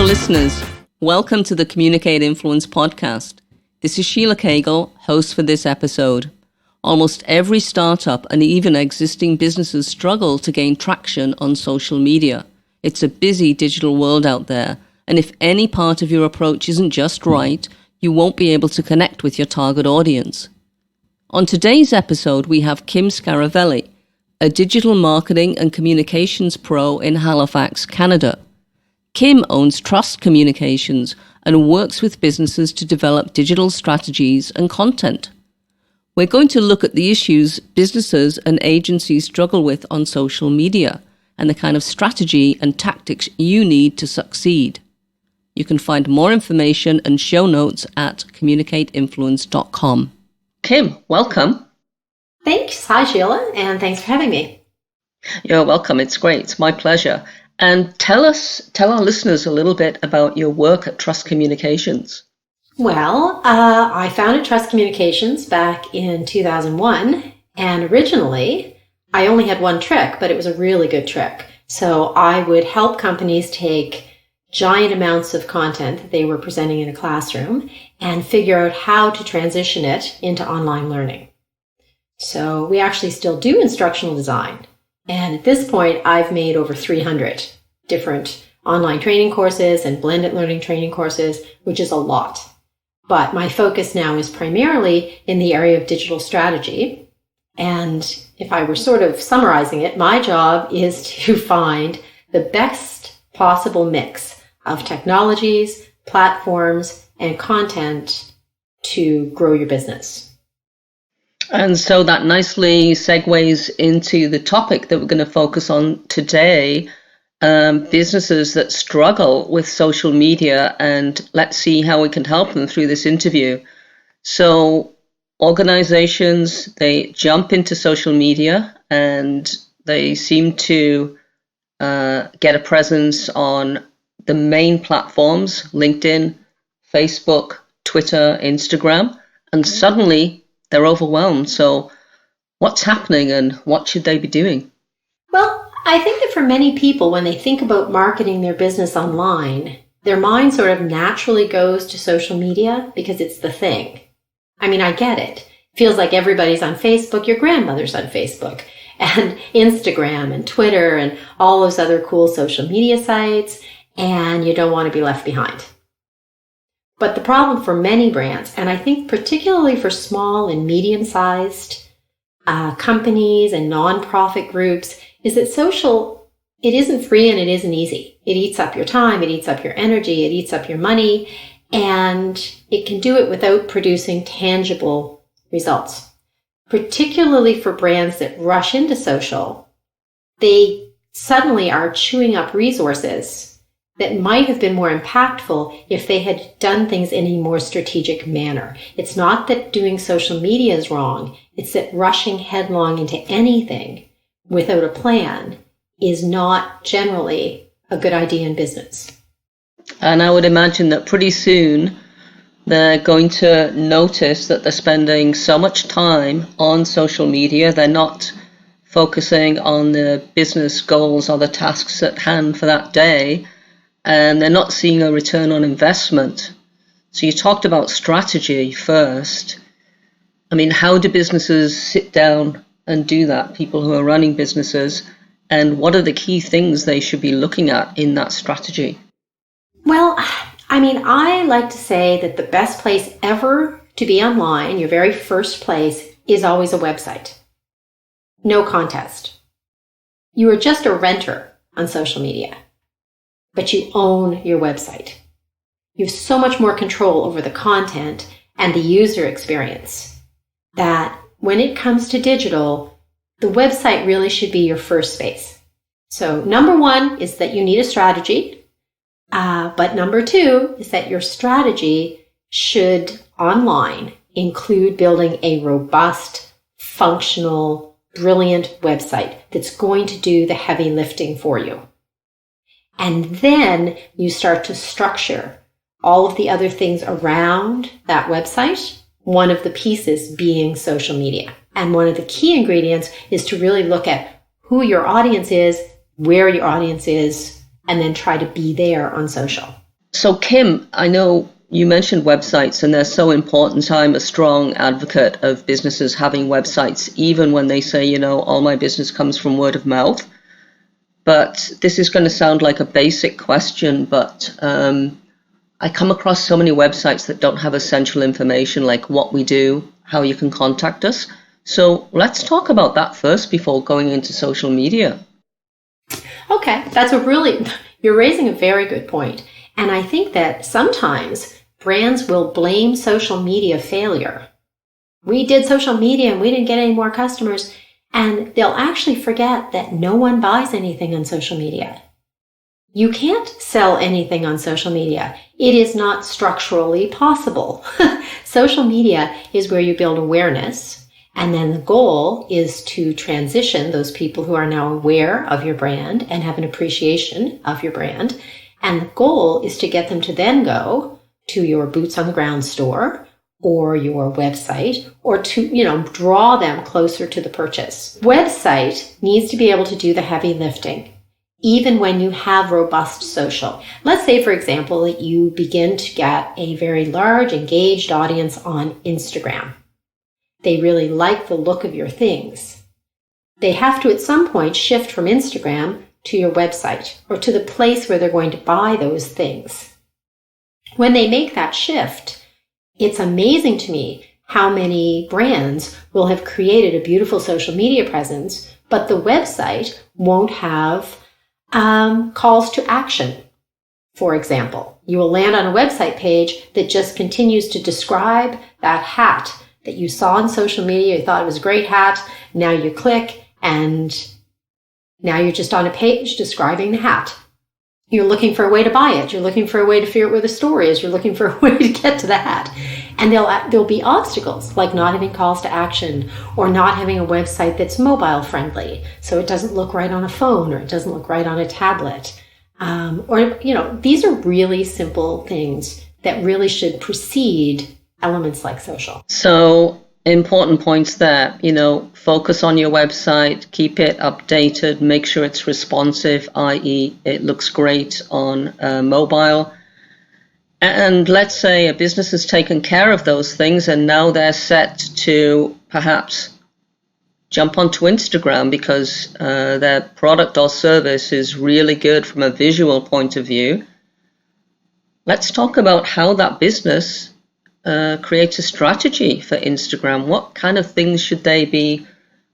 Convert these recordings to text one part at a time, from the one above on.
listeners, welcome to the Communicate Influence podcast. This is Sheila Cagle, host for this episode. Almost every startup and even existing businesses struggle to gain traction on social media. It's a busy digital world out there, and if any part of your approach isn't just right, you won't be able to connect with your target audience. On today's episode, we have Kim Scaravelli, a digital marketing and communications pro in Halifax, Canada. Kim owns Trust Communications and works with businesses to develop digital strategies and content. We're going to look at the issues businesses and agencies struggle with on social media and the kind of strategy and tactics you need to succeed. You can find more information and show notes at communicateinfluence.com. Kim, welcome. Thanks. Hi, Sheila, and thanks for having me. You're welcome. It's great. It's my pleasure. And tell our listeners a little bit about your work at Trust Communications. Well, I founded Trust Communications back in 2001, and originally I only had one trick, but it was a really good trick. So I would help companies take giant amounts of content that they were presenting in a classroom and figure out how to transition it into online learning. So we actually still do instructional design. And at this point, I've made over 300 different online training courses and blended learning training courses, which is a lot. But my focus now is primarily in the area of digital strategy. And if I were sort of summarizing it, my job is to find the best possible mix of technologies, platforms, and content to grow your business. And so that nicely segues into the topic that we're going to focus on today, businesses that struggle with social media, and let's see how we can help them through this interview. So organizations, they jump into social media and they seem to get a presence on the main platforms, LinkedIn, Facebook, Twitter, Instagram, and suddenly they're overwhelmed. So what's happening and what should they be doing? Well, I think that for many people, when they think about marketing their business online, their mind sort of naturally goes to social media because it's the thing. I mean, I get it. It feels like everybody's on Facebook. Your grandmother's on Facebook and Instagram and Twitter and all those other cool social media sites, and you don't want to be left behind. But the problem for many brands, and I think particularly for small and medium-sized companies and nonprofit groups, is that social, it isn't free and it isn't easy. It eats up your time, it eats up your energy, it eats up your money, and it can do it without producing tangible results. Particularly for brands that rush into social, they suddenly are chewing up resources that might have been more impactful if they had done things in a more strategic manner. It's not that doing social media is wrong. It's that rushing headlong into anything without a plan is not generally a good idea in business. And I would imagine that pretty soon they're going to notice that they're spending so much time on social media. They're not focusing on the business goals or the tasks at hand for that day, and they're not seeing a return on investment. So you talked about strategy first. I mean, how do businesses sit down and do that, people who are running businesses, and what are the key things they should be looking at in that strategy? Well, I mean, I like to say that the best place ever to be online, your very first place, is always a website. No contest. You are just a renter on social media, but you own your website. You have so much more control over the content and the user experience that when it comes to digital, the website really should be your first space. So number one is that you need a strategy. But number two is that your strategy should online include building a robust, functional, brilliant website that's going to do the heavy lifting for you. And then you start to structure all of the other things around that website, one of the pieces being social media. And one of the key ingredients is to really look at who your audience is, where your audience is, and then try to be there on social. So, Kim, I know you mentioned websites and they're so important. I'm a strong advocate of businesses having websites, even when they say, all my business comes from word of mouth. But this is going to sound like a basic question, but I come across so many websites that don't have essential information like what we do, how you can contact us. So let's talk about that first before going into social media. Okay, you're raising a very good point. And I think that sometimes brands will blame social media failure. We did social media and we didn't get any more customers. And they'll actually forget that no one buys anything on social media. You can't sell anything on social media. It is not structurally possible. Social media is where you build awareness. And then the goal is to transition those people who are now aware of your brand and have an appreciation of your brand. And the goal is to get them to then go to your boots on the ground store or your website, or to, draw them closer to the purchase. Website needs to be able to do the heavy lifting, even when you have robust social. Let's say, for example, that you begin to get a very large, engaged audience on Instagram. They really like the look of your things. They have to, at some point, shift from Instagram to your website or to the place where they're going to buy those things. When they make that shift, it's amazing to me how many brands will have created a beautiful social media presence, but the website won't have calls to action. For example, you will land on a website page that just continues to describe that hat that you saw on social media. You thought it was a great hat. Now you click and now you're just on a page describing the hat. You're looking for a way to buy it. You're looking for a way to figure out where the store is. You're looking for a way to get to the hat. And there'll be obstacles like not having calls to action or not having a website that's mobile friendly. So it doesn't look right on a phone or it doesn't look right on a tablet. These are really simple things that really should precede elements like social. So important points there, focus on your website, keep it updated, make sure it's responsive, i.e. it looks great on mobile. And let's say a business has taken care of those things and now they're set to perhaps jump onto Instagram because their product or service is really good from a visual point of view. Let's talk about how that business creates a strategy for Instagram. What kind of things should they be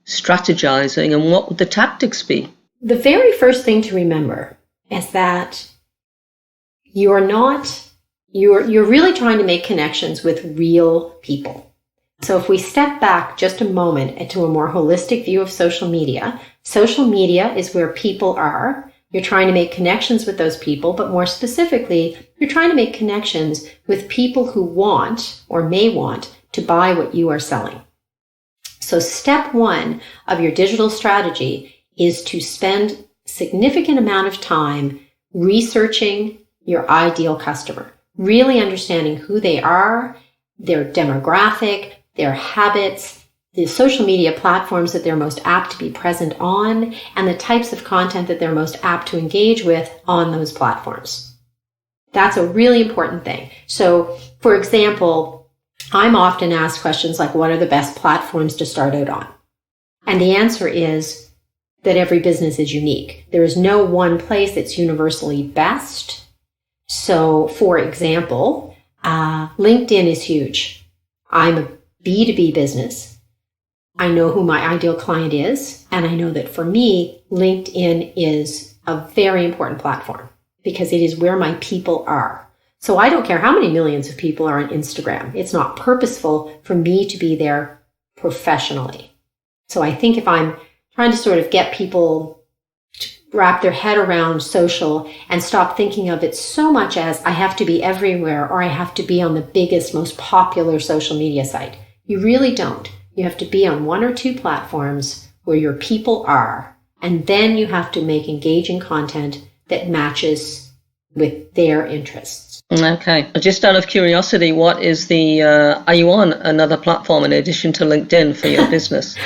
strategizing and what would the tactics be? The very first thing to remember is that you're really trying to make connections with real people. So if we step back just a moment into a more holistic view of social media is where people are. You're trying to make connections with those people, but more specifically, you're trying to make connections with people who want or may want to buy what you are selling. So step one of your digital strategy is to spend significant amount of time researching your ideal customer, really understanding who they are, their demographic, their habits, the social media platforms that they're most apt to be present on, and the types of content that they're most apt to engage with on those platforms. That's a really important thing. So, for example, I'm often asked questions like, what are the best platforms to start out on? And the answer is that every business is unique. There is no one place that's universally best. So, for example, LinkedIn is huge. I'm a B2B business. I know who my ideal client is, and I know that for me, LinkedIn is a very important platform because it is where my people are. So I don't care how many millions of people are on Instagram. It's not purposeful for me to be there professionally. So I think if I'm trying to sort of get people to wrap their head around social and stop thinking of it so much as I have to be everywhere or I have to be on the biggest, most popular social media site. You really don't. You have to be on one or two platforms where your people are, and then you have to make engaging content that matches with their interests. Okay. Just out of curiosity, what is are you on another platform in addition to LinkedIn for your business?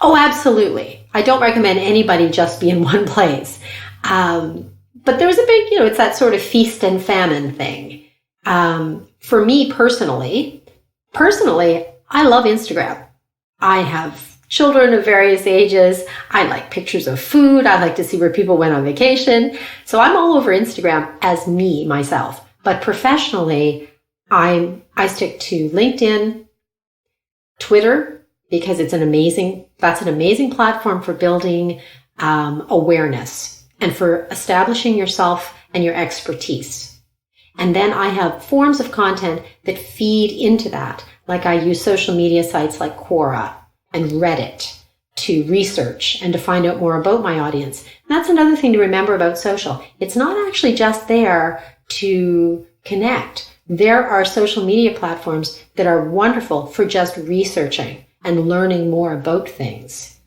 Oh, absolutely. I don't recommend anybody just be in one place. But But there was a big, it's that sort of feast and famine thing. For me personally, I love Instagram. I have children of various ages. I like pictures of food. I like to see where people went on vacation. So I'm all over Instagram as me, myself. But professionally, I stick to LinkedIn, Twitter, because that's an amazing platform for building awareness and for establishing yourself and your expertise. And then I have forms of content that feed into that. Like I use social media sites like Quora and Reddit to research and to find out more about my audience. And that's another thing to remember about social. It's not actually just there to connect. There are social media platforms that are wonderful for just researching and learning more about things.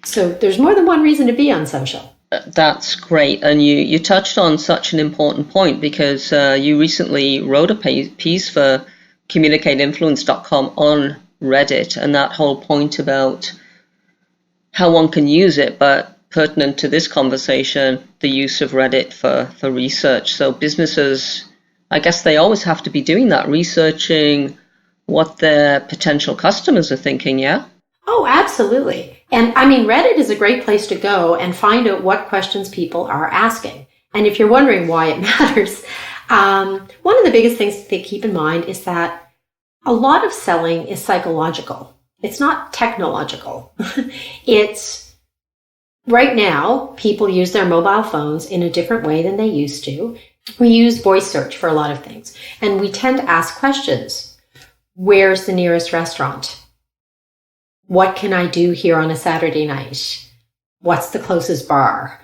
So there's more than one reason to be on social. That's great. And you touched on such an important point because you recently wrote a piece for communicateinfluence.com on Reddit, and that whole point about how one can use it, but pertinent to this conversation, the use of Reddit for research. So businesses, I guess they always have to be doing that, researching what their potential customers are thinking, yeah? Oh, absolutely. And I mean, Reddit is a great place to go and find out what questions people are asking. And if you're wondering why it matters, one of the biggest things to keep in mind is that a lot of selling is psychological. It's not technological. It's right now, people use their mobile phones in a different way than they used to. We use voice search for a lot of things. And we tend to ask questions. Where's the nearest restaurant? What can I do here on a Saturday night? What's the closest bar?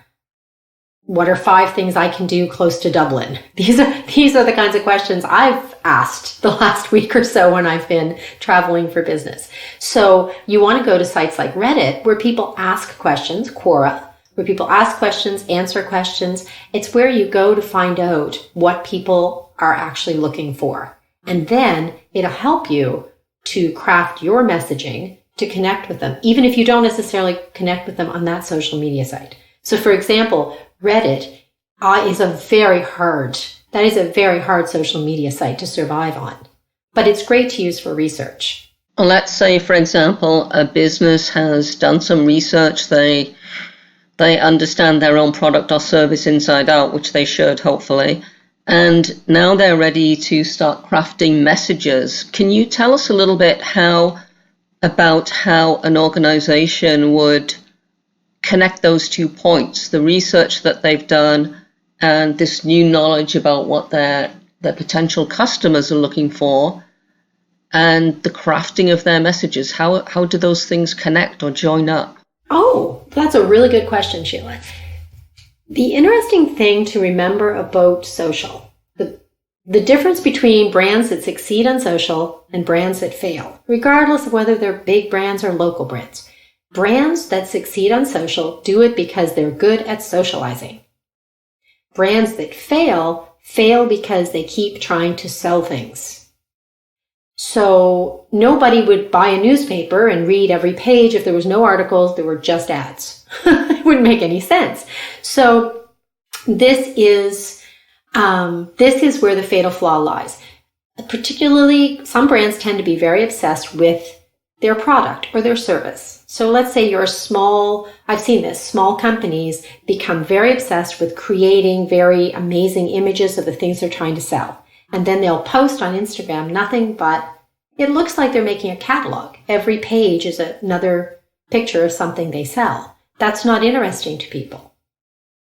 What are 5 things I can do close to Dublin? These are the kinds of questions I've asked the last week or so when I've been traveling for business. So you want to go to sites like Reddit where people ask questions, Quora, where people ask questions, answer questions. It's where you go to find out what people are actually looking for. And then it'll help you to craft your messaging to connect with them, even if you don't necessarily connect with them on that social media site. So for example, Reddit is a very hard social media site to survive on, but it's great to use for research. Well, let's say, for example, a business has done some research. They understand their own product or service inside out, which they should, hopefully. And now they're ready to start crafting messages. Can you tell us a little bit about how an organization would connect those 2 points, the research that they've done and this new knowledge about what their potential customers are looking for, and the crafting of their messages? How do those things connect or join up? Oh, that's a really good question, Sheila. The interesting thing to remember about social, the difference between brands that succeed on social and brands that fail, regardless of whether they're big brands or local brands. Brands that succeed on social do it because they're good at socializing. Brands that fail because they keep trying to sell things. So nobody would buy a newspaper and read every page if there was no articles, there were just ads. It wouldn't make any sense. So this is where the fatal flaw lies. Particularly, some brands tend to be very obsessed with their product or their service. So let's say you're small companies become very obsessed with creating very amazing images of the things they're trying to sell. And then they'll post on Instagram nothing but, it looks like they're making a catalog. Every page is another picture of something they sell. That's not interesting to people.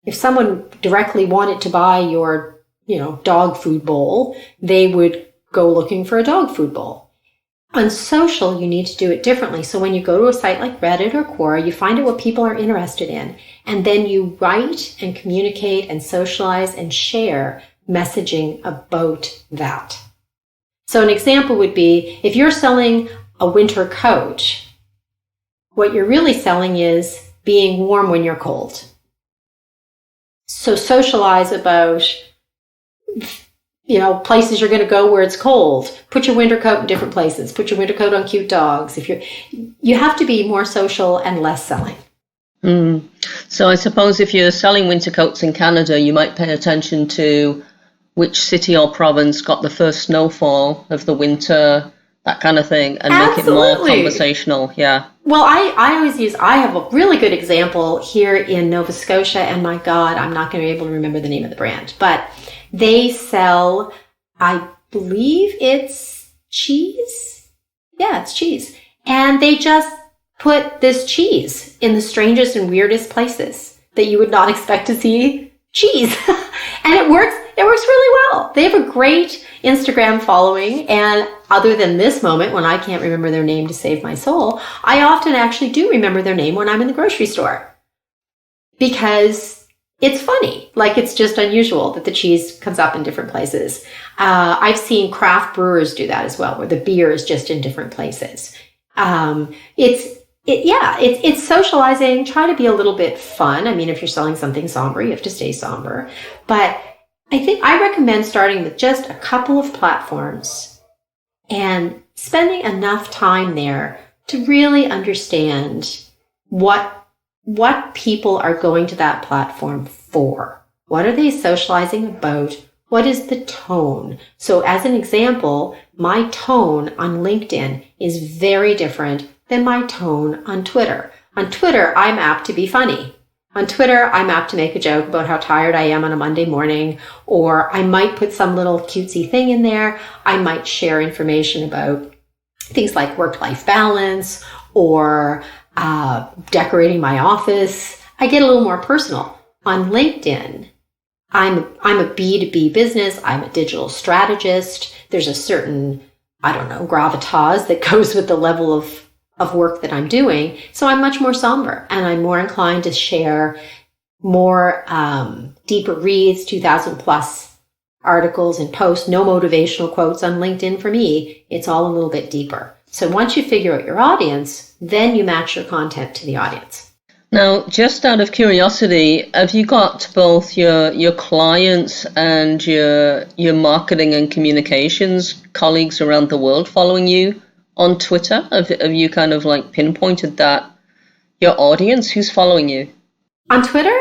If someone directly wanted to buy your, dog food bowl, they would go looking for a dog food bowl. On social, you need to do it differently. So when you go to a site like Reddit or Quora, you find out what people are interested in, and then you write and communicate and socialize and share messaging about that. So an example would be, if you're selling a winter coat, what you're really selling is being warm when you're cold. So socialize about, places you're going to go where it's cold. Put your winter coat in different places. Put your winter coat on cute dogs. You have to be more social and less selling. Mm. So I suppose if you're selling winter coats in Canada, you might pay attention to which city or province got the first snowfall of the winter, that kind of thing, and make it more Absolutely. conversational. Yeah. Well, I have a really good example here in Nova Scotia, and my God, I'm not going to be able to remember the name of the brand, but they sell, I believe it's cheese. Yeah, it's cheese. And they just put this cheese in the strangest and weirdest places that you would not expect to see cheese. And it works really well. They have a great Instagram following, and other than this moment when I can't remember their name to save my soul, I often actually do remember their name when I'm in the grocery store because it's funny. Like, it's just unusual that the cheese comes up in different places. I've seen craft brewers do that as well, where the beer is just in different places. It's socializing. Try to be a little bit fun. I mean, if you're selling something somber, you have to stay somber. But I think I recommend starting with just a couple of platforms and spending enough time there to really understand what people are going to that platform for. What are they socializing about? What is the tone? So as an example, my tone on LinkedIn is very different than my tone on Twitter. On Twitter, I'm apt to be funny. On Twitter, I'm apt to make a joke about how tired I am on a Monday morning, or I might put some little cutesy thing in there. I might share information about things like work-life balance or decorating my office. I get a little more personal. On LinkedIn, I'm a B2B business. I'm a digital strategist. There's a certain, gravitas that goes with the level of work that I'm doing. So I'm much more somber, and I'm more inclined to share more deeper reads, 2,000 plus articles and posts, no motivational quotes on LinkedIn for me. It's all a little bit deeper. So once you figure out your audience, then you match your content to the audience. Now, just out of curiosity, have you got both your clients and your marketing and communications colleagues around the world following you on Twitter? Have you kind of like pinpointed that your audience who's following you? On Twitter,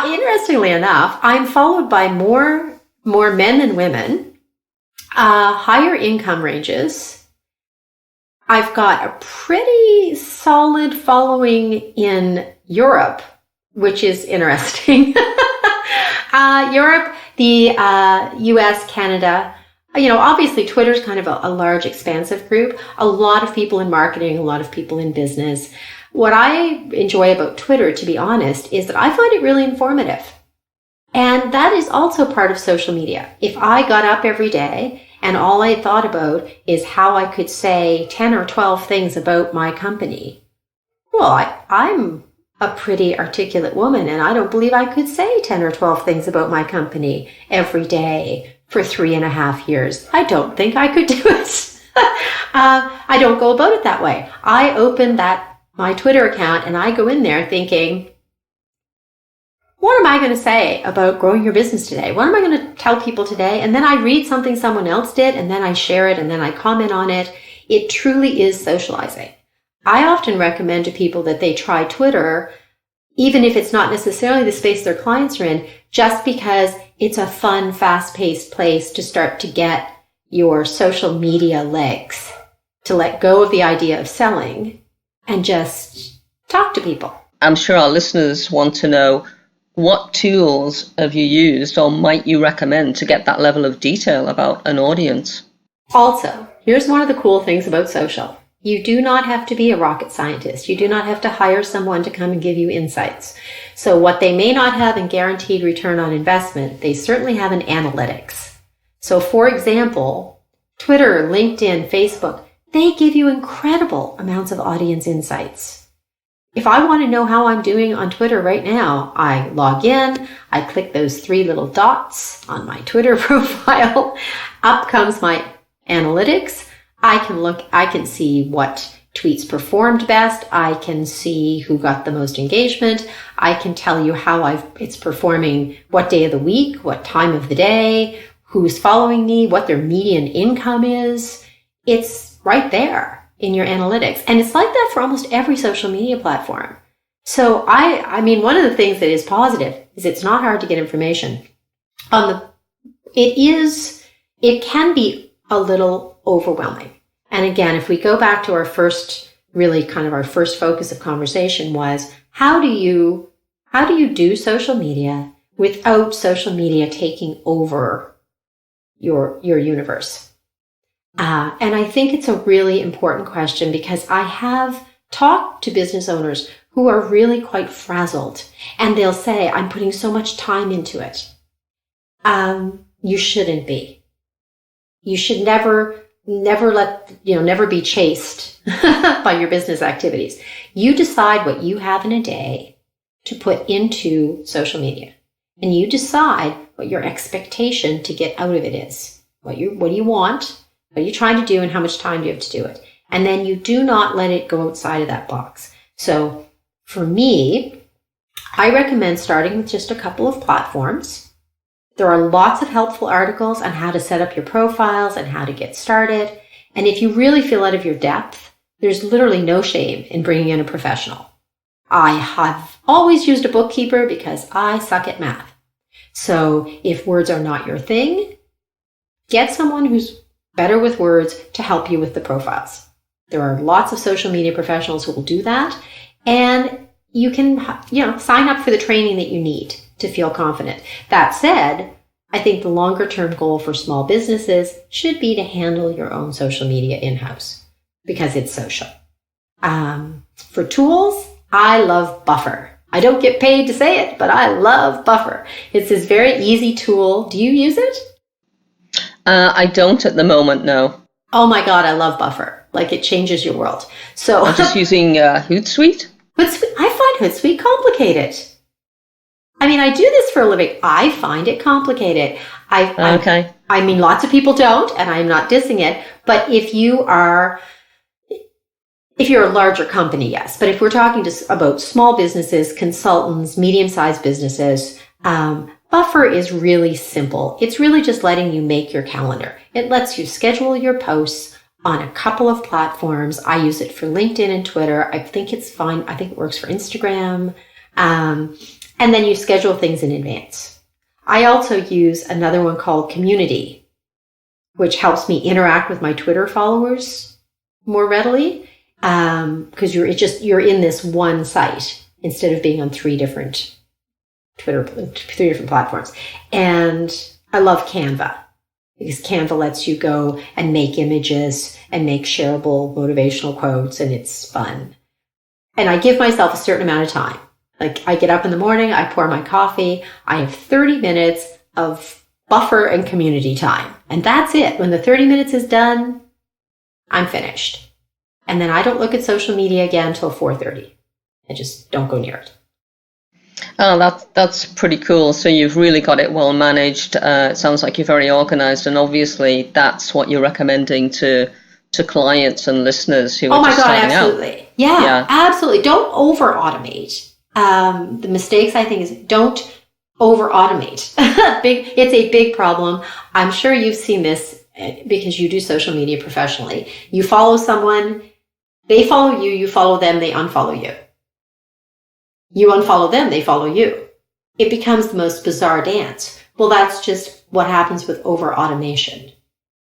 interestingly enough, I'm followed by more men than women, higher income ranges. I've got a pretty solid following in Europe, which is interesting. Europe, the US, Canada. Obviously Twitter's kind of a large, expansive group. A lot of people in marketing, a lot of people in business. What I enjoy about Twitter, to be honest, is that I find it really informative. And that is also part of social media. If I got up every day and all I thought about is how I could say 10 or 12 things about my company, well, I'm a pretty articulate woman, and I don't believe I could say 10 or 12 things about my company every day for 3.5 years. I don't think I could do it. I don't go about it that way. I open my Twitter account and I go in there thinking, what am I going to say about growing your business today? What am I going to tell people today? And then I read something someone else did, and then I share it, and then I comment on it. It truly is socializing. I often recommend to people that they try Twitter, even if it's not necessarily the space their clients are in, just because it's a fun, fast-paced place to start to get your social media legs, to let go of the idea of selling and just talk to people. I'm sure our listeners want to know, what tools have you used or might you recommend to get that level of detail about an audience? Also, here's one of the cool things about social. You do not have to be a rocket scientist. You do not have to hire someone to come and give you insights. So what they may not have in guaranteed return on investment, they certainly have in analytics. So for example, Twitter, LinkedIn, Facebook, they give you incredible amounts of audience insights. If I want to know how I'm doing on Twitter right now, I log in, I click those 3 little dots on my Twitter profile, up comes my analytics. I can see what tweets performed best. I can see who got the most engagement. I can tell you how it's performing, what day of the week, what time of the day, who's following me, what their median income is. It's right there in your analytics. And it's like that for almost every social media platform. So I mean, one of the things that is positive is it's not hard to get information. It can be a little overwhelming. And again, if we go back to our first focus of conversation was, how do you do social media without social media taking over your universe? And I think it's a really important question, because I have talked to business owners who are really quite frazzled, and they'll say, I'm putting so much time into it. You shouldn't be. You should never be chased by your business activities. You decide what you have in a day to put into social media, and you decide what your expectation to get out of it is. What do you want? What are you trying to do, and how much time do you have to do it? And then you do not let it go outside of that box. So for me, I recommend starting with just a couple of platforms. There are lots of helpful articles on how to set up your profiles and how to get started. And if you really feel out of your depth, there's literally no shame in bringing in a professional. I have always used a bookkeeper because I suck at math. So if words are not your thing, get someone who's better with words to help you with the profiles. There are lots of social media professionals who will do that. And you can, sign up for the training that you need to feel confident. That said, I think the longer term goal for small businesses should be to handle your own social media in-house, because it's social. For tools, I love Buffer. I don't get paid to say it, but I love Buffer. It's this very easy tool. Do you use it? I don't at the moment, no. Oh my God, I love Buffer. Like, it changes your world. So I'm just using Hootsuite. I find Hootsuite complicated. I mean, I do this for a living. I find it complicated. Okay. I mean, lots of people don't, and I'm not dissing it. But if you're a larger company, yes. But if we're talking about small businesses, consultants, medium-sized businesses, Buffer is really simple. It's really just letting you make your calendar. It lets you schedule your posts on a couple of platforms. I use it for LinkedIn and Twitter. I think it's fine. I think it works for Instagram. And then you schedule things in advance. I also use another one called Community, which helps me interact with my Twitter followers more readily, because you're in this one site instead of being on three different platforms. And I love Canva, because Canva lets you go and make images and make shareable motivational quotes, and it's fun. And I give myself a certain amount of time. Like, I get up in the morning, I pour my coffee, I have 30 minutes of Buffer and Community time. And that's it. When the 30 minutes is done, I'm finished. And then I don't look at social media again until 4:30. I just don't go near it. Oh, that's pretty cool. So you've really got it well managed. It sounds like you're very organized, and obviously that's what you're recommending to clients and listeners who are just starting out. Absolutely. Yeah, absolutely. Don't over automate. The mistakes, I think, is don't over automate. It's a big problem. I'm sure you've seen this because you do social media professionally. You follow someone, they follow you, you follow them, they unfollow you. You unfollow them, they follow you. It becomes the most bizarre dance. Well, that's just what happens with over-automation.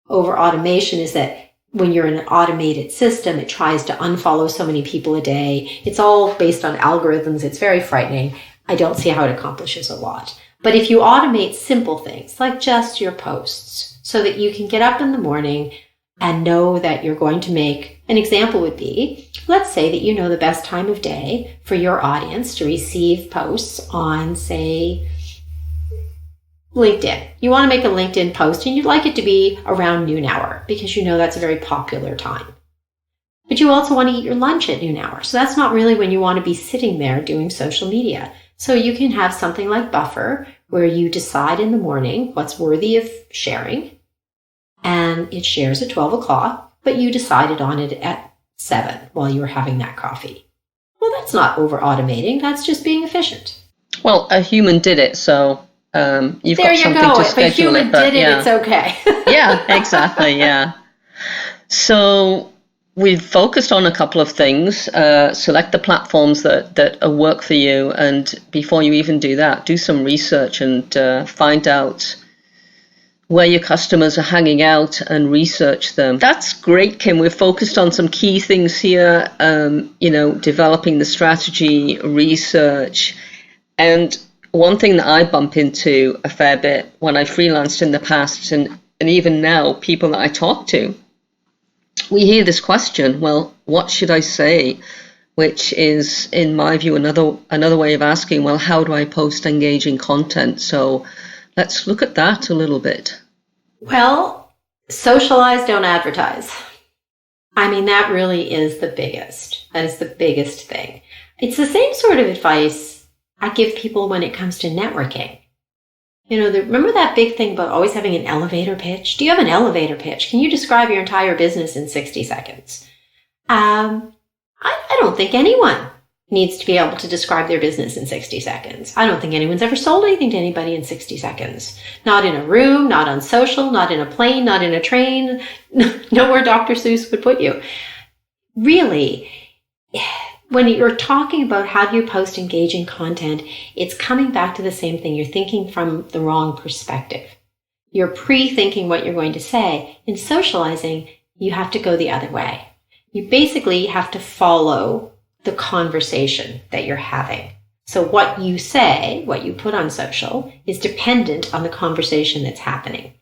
Over-automation is that when you're in an automated system, it tries to unfollow so many people a day. It's all based on algorithms. It's very frightening. I don't see how it accomplishes a lot. But if you automate simple things, like just your posts, so that you can get up in the morning and know that you're going to make, an example would be, let's say that you know the best time of day for your audience to receive posts on, say, LinkedIn. You want to make a LinkedIn post and you'd like it to be around noon hour because you know that's a very popular time. But you also want to eat your lunch at noon hour. So that's not really when you want to be sitting there doing social media. So you can have something like Buffer where you decide in the morning what's worthy of sharing, and it shares at 12 o'clock, but you decided on it at 7 while you were having that coffee. Well, that's not over automating. That's just being efficient. Well, a human did it, so you've there got you something go. to If a schedule human it. But did it, it's okay. Yeah, exactly, yeah. So we've focused on a couple of things. Select the platforms that work for you. And before you even do that, do some research and find out where your customers are hanging out and research them. That's great, Kim. We've focused on some key things here, developing the strategy, research. And one thing that I bump into a fair bit when I freelanced in the past and even now, people that I talk to, we hear this question, well, what should I say? Which is, in my view, another way of asking, well, how do I post engaging content? So let's look at that a little bit. Well, socialize, don't advertise. I mean, that really is the biggest. That is the biggest thing. It's the same sort of advice I give people when it comes to networking. Remember that big thing about always having an elevator pitch? Do you have an elevator pitch? Can you describe your entire business in 60 seconds? I don't think anyone needs to be able to describe their business in 60 seconds. I don't think anyone's ever sold anything to anybody in 60 seconds. Not in a room, not on social, not in a plane, not in a train, nowhere Dr. Seuss would put you. Really, when you're talking about how do you post engaging content, it's coming back to the same thing. You're thinking from the wrong perspective. You're pre-thinking what you're going to say. In socializing, you have to go the other way. You basically have to follow the conversation that you're having. So what you say, what you put on social, is dependent on the conversation that's happening.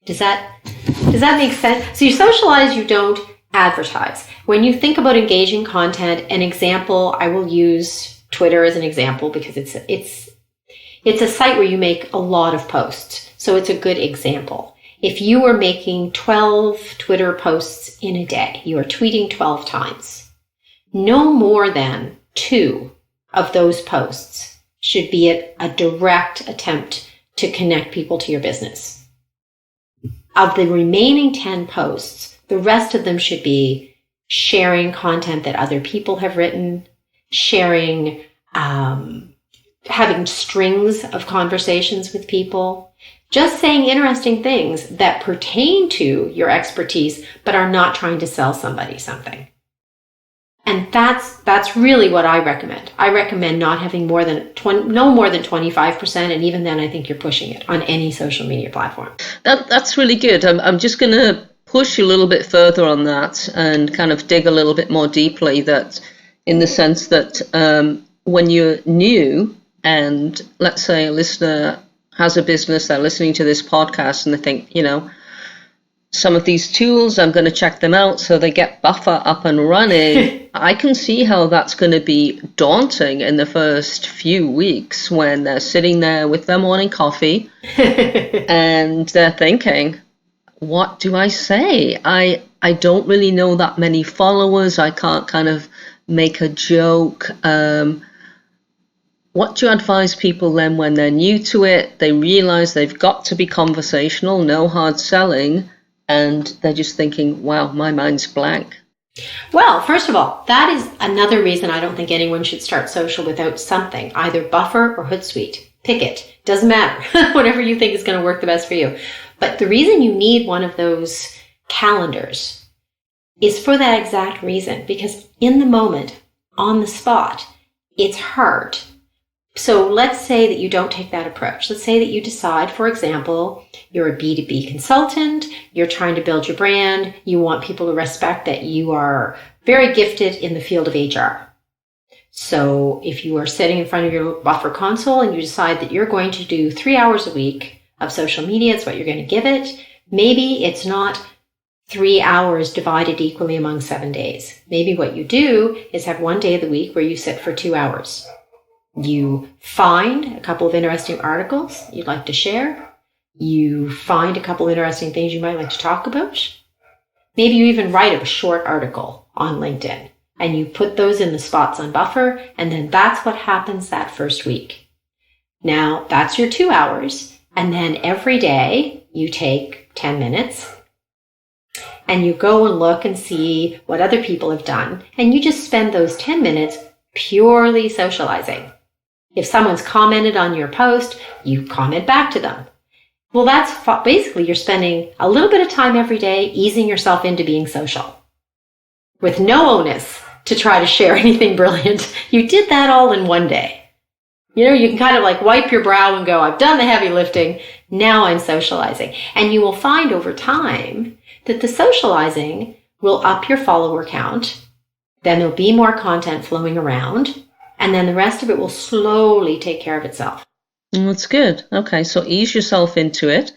Does that make sense? So you socialize, you don't advertise. When you think about engaging content, an example, I will use Twitter as an example because it's a site where you make a lot of posts. So it's a good example. If you were making 12 Twitter posts in a day, you are tweeting 12 times. No more than 2 of those posts should be a direct attempt to connect people to your business. Of the remaining 10 posts, the rest of them should be sharing content that other people have written, sharing, having strings of conversations with people, just saying interesting things that pertain to your expertise, but are not trying to sell somebody something. And that's really what I recommend. I recommend not having no more than 25%, and even then I think you're pushing it on any social media platform. That's really good. I'm just going to push a little bit further on that and kind of dig a little bit more deeply, that in the sense that when you're new and let's say a listener has a business, they're listening to this podcast and they think, some of these tools, I'm going to check them out so they get Buffer up and running. I can see how that's going to be daunting in the first few weeks when they're sitting there with their morning coffee and they're thinking, what do I say? I don't really know that many followers. I can't kind of make a joke. What do you advise people then when they're new to it? They realize they've got to be conversational, no hard selling. And they're just thinking, wow, my mind's blank. Well, first of all, that is another reason I don't think anyone should start social without something, either Buffer or Hootsuite. Pick it. Doesn't matter. Whatever you think is going to work the best for you. But the reason you need one of those calendars is for that exact reason. Because in the moment, on the spot, it's hard. So let's say that you don't take that approach. Let's say that you decide, for example, you're a B2B consultant, you're trying to build your brand, you want people to respect that you are very gifted in the field of HR. So if you are sitting in front of your Buffer console and you decide that you're going to do 3 hours a week of social media, it's what you're going to give it, maybe it's not 3 hours divided equally among 7 days. Maybe what you do is have one day of the week where you sit for 2 hours. You find a couple of interesting articles you'd like to share. You find a couple of interesting things you might like to talk about. Maybe you even write a short article on LinkedIn and you put those in the spots on Buffer, and then that's what happens that first week. Now, that's your 2 hours, and then every day you take 10 minutes and you go and look and see what other people have done, and you just spend those 10 minutes purely socializing. If someone's commented on your post, you comment back to them. Well, that's basically you're spending a little bit of time every day easing yourself into being social. with no onus to try to share anything brilliant. You did that all in one day. You know, you can kind of like wipe your brow and go, I've done the heavy lifting. Now I'm socializing. And you will find over time that the socializing will up your follower count. Then there'll be more content flowing around. And then the rest of it will slowly take care of itself. That's good. Okay, so ease yourself into it.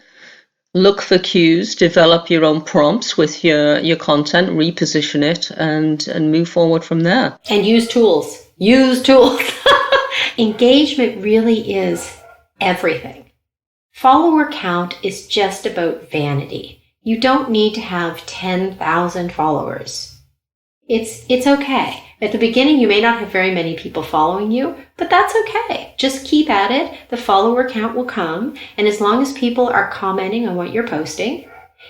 Look for cues, develop your own prompts with your content, reposition it, and move forward from there. And use tools. Use tools. Engagement really is everything. Follower count is just about vanity. You don't need to have 10,000 followers. It's okay. At the beginning, you may not have very many people following you, but that's okay. Just keep at it. The follower count will come. And as long as people are commenting on what you're posting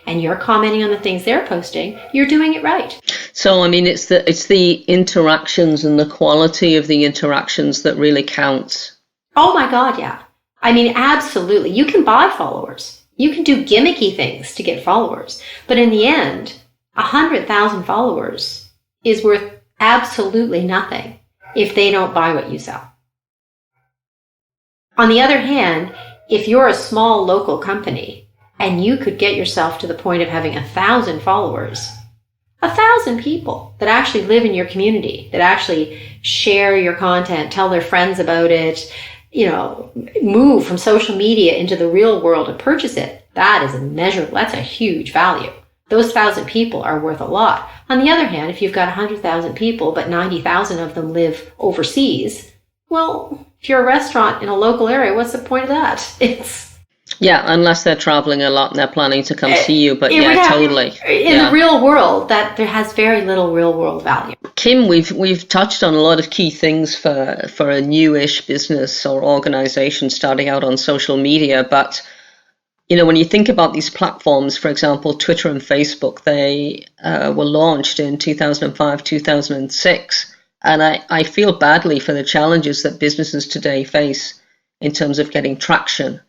and you're commenting on the things they're posting, you're doing it right. So, I mean, it's the interactions and the quality of the interactions that really counts. Oh my God, yeah. I mean, absolutely. You can buy followers. You can do gimmicky things to get followers. But in the end, 100,000 followers is worth absolutely nothing if they don't buy what you sell. On the other hand, if you're a small local company and you could get yourself to the point of having 1,000 followers, 1,000 people that actually live in your community, that actually share your content, tell their friends about it, you know, move from social media into the real world and purchase it, that is immeasurable. That's a huge value. Those 1,000 people are worth a lot. On the other hand, if you've got 100,000 people, but 90,000 of them live overseas, well, if you're a restaurant in a local area, what's the point of that? Yeah, unless they're traveling a lot and they're planning to come see you. But totally. In the real world, that there has very little real world value. Kim, we've touched on a lot of key things for a newish business or organization starting out on social media, but you know, when you think about these platforms, for example, Twitter and Facebook, they were launched in 2005, 2006. And I feel badly for the challenges that businesses today face in terms of getting traction.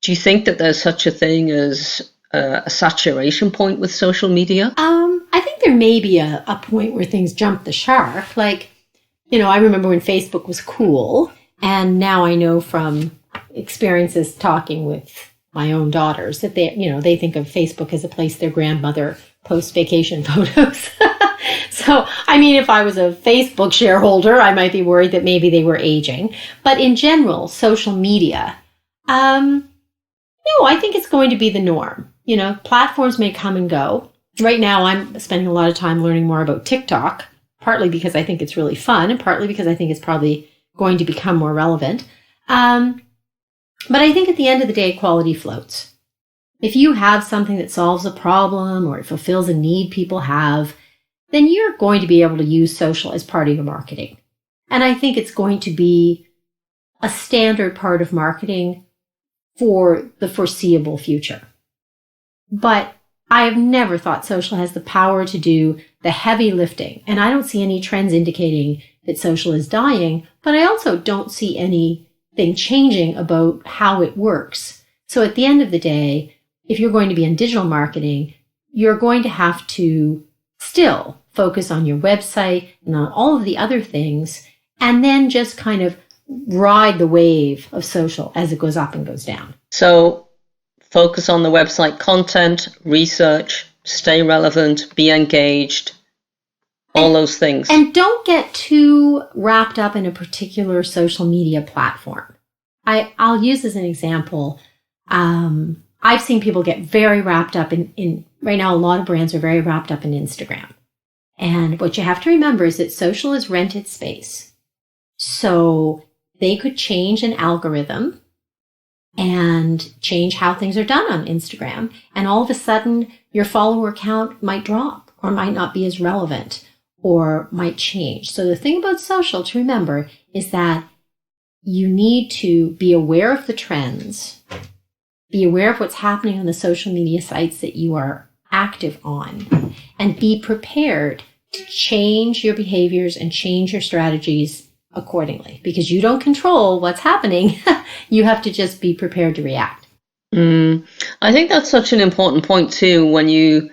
Do you think that there's such a thing as a saturation point with social media? I think there may be a point where things jump the shark. Like, you know, I remember when Facebook was cool. And now I know from experiences talking with my own daughters that they think of Facebook as a place their grandmother posts vacation photos. So, I mean, if I was a Facebook shareholder, I might be worried that maybe they were aging. But in general, social media, no, I think it's going to be the norm. You know, platforms may come and go. Right now, I'm spending a lot of time learning more about TikTok, partly because I think it's really fun and partly because I think it's probably going to become more relevant. But I think at the end of the day, quality floats. If you have something that solves a problem or it fulfills a need people have, then you're going to be able to use social as part of your marketing. And I think it's going to be a standard part of marketing for the foreseeable future. But I have never thought social has the power to do the heavy lifting. And I don't see any trends indicating that social is dying, but I also don't see anything changing about how it works. So at the end of the day, if you're going to be in digital marketing, you're going to have to still focus on your website and on all of the other things, and then just kind of ride the wave of social as it goes up and goes down. So focus on the website content, research, stay relevant, be engaged, all those things. And don't get too wrapped up in a particular social media platform. I'll use as an example. I've seen people get very wrapped up in right now, a lot of brands are very wrapped up in Instagram. And what you have to remember is that social is rented space. So they could change an algorithm and change how things are done on Instagram. And all of a sudden, your follower count might drop or might not be as relevant or might change. So the thing about social to remember is that you need to be aware of the trends, be aware of what's happening on the social media sites that you are active on, and be prepared to change your behaviors and change your strategies accordingly, because you don't control what's happening. You have to just be prepared to react. I think that's such an important point too, when you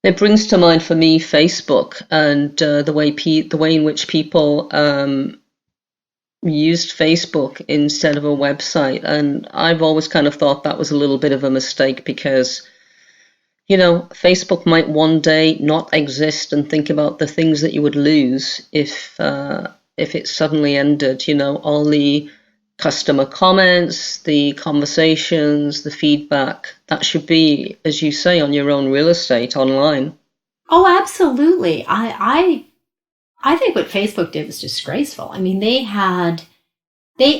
It brings to mind for me Facebook and the way in which people used Facebook instead of a website. And I've always kind of thought that was a little bit of a mistake because, Facebook might one day not exist, and think about the things that you would lose if it suddenly ended, all the customer comments, the conversations, the feedback. That should be, as you say, on your own real estate online. Oh, absolutely. I think what Facebook did was disgraceful. I mean, they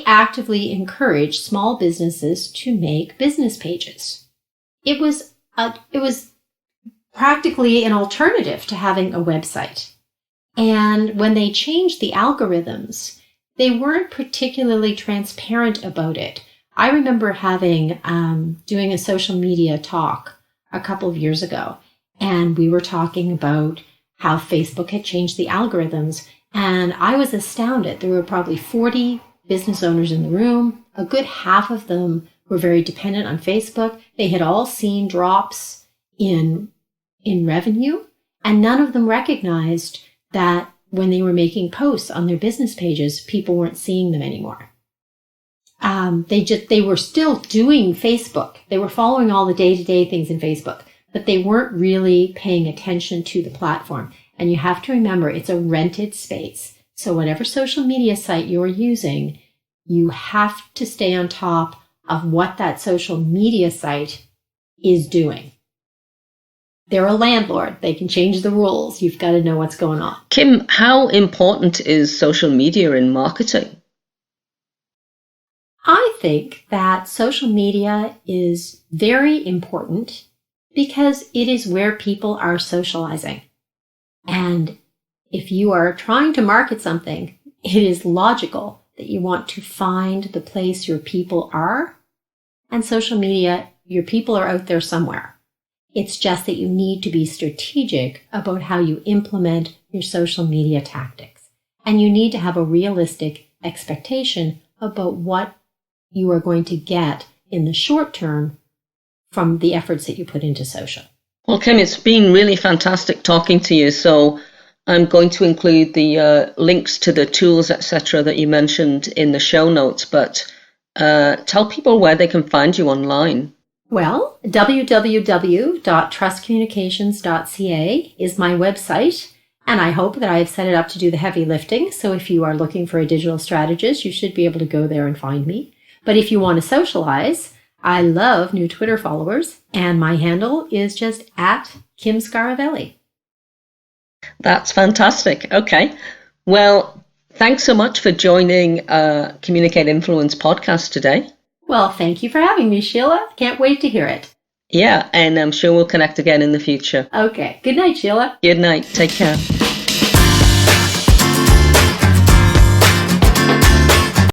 actively encouraged small businesses to make business pages. It was practically an alternative to having a website. And when they changed the algorithms, they weren't particularly transparent about it. I remember doing a social media talk a couple of years ago, and we were talking about how Facebook had changed the algorithms, and I was astounded. There were probably 40 business owners in the room. A good half of them were very dependent on Facebook. They had all seen drops in revenue, and none of them recognized that when they were making posts on their business pages, people weren't seeing them anymore. They were still doing Facebook. They were following all the day-to-day things in Facebook, but they weren't really paying attention to the platform. And you have to remember, it's a rented space. So whatever social media site you're using, you have to stay on top of what that social media site is doing. They're a landlord. They can change the rules. You've got to know what's going on. Kim, how important is social media in marketing? I think that social media is very important because it is where people are socializing. And if you are trying to market something, it is logical that you want to find the place your people are. And social media, your people are out there somewhere. It's just that you need to be strategic about how you implement your social media tactics. And you need to have a realistic expectation about what you are going to get in the short term from the efforts that you put into social. Well, Kim, it's been really fantastic talking to you. So I'm going to include the links to the tools, etc., that you mentioned in the show notes. But tell people where they can find you online. Well, www.trustcommunications.ca is my website, and I hope that I have set it up to do the heavy lifting. So if you are looking for a digital strategist, you should be able to go there and find me. But if you want to socialize, I love new Twitter followers, and my handle is just @Kim Scaravelli. That's fantastic. Okay. Well, thanks so much for joining Communicate Influence podcast today. Well, thank you for having me, Sheila. Can't wait to hear it. Yeah, and I'm sure we'll connect again in the future. Okay. Good night, Sheila. Good night. Take care.